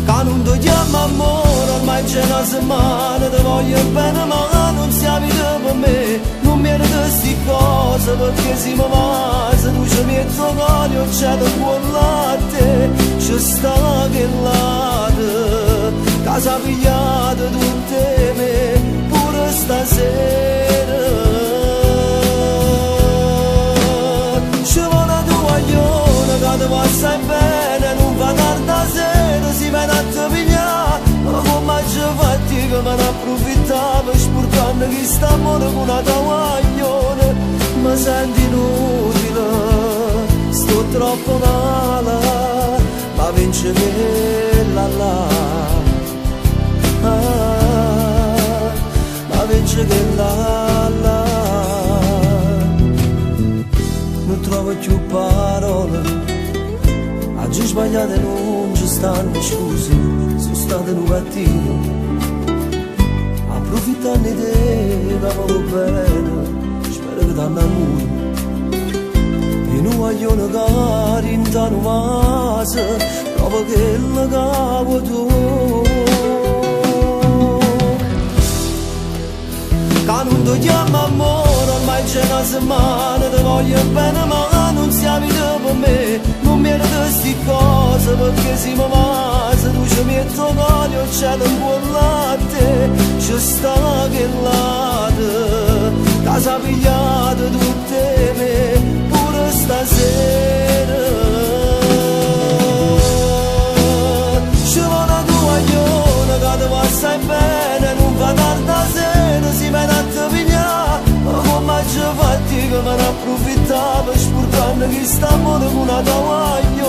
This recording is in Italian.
Che non ti chiamo amore, ormai c'è una settimana, ti voglio bene ma non siamo per me. Non mi era queste cose perché si mi va, se tu ci metti l'olio c'è da buon latte, ci sta che latte, casa pigliata tutte me, pure stasera. Ci vuole una guaglione che ti passa bene, non fa tarda sera, si viene a te pigliare, ma come ci fatti che me ne approfittavo, sporcando chi sta amore con una guaglione, mi sento inutile, sto troppo male, ma vince quella là, ma vince quella là. Non trovo più parole, oggi sbagliate non ci stanno scuse, sono state un cattivo, approfittando di te, lavoro bene, spero che danno amore, e non vogliono che rintano vase, proprio che la cavo tu. Che non ti chiamo amore, ormai c'è una settimana, ti voglio bene ma non siamo per me. Non mi era queste cose perché si mi va, se tu ci metti l'olio c'è un buon latte, ci sta che latte, casa pigliata tutte me, pure stasera. Ci vuole una guaglione che ti passa bene, non fa tarda sera, si viene a te pigliare, ma come ci fatti che me ne approfittavo, sporcando chi sta amore con una guaglione.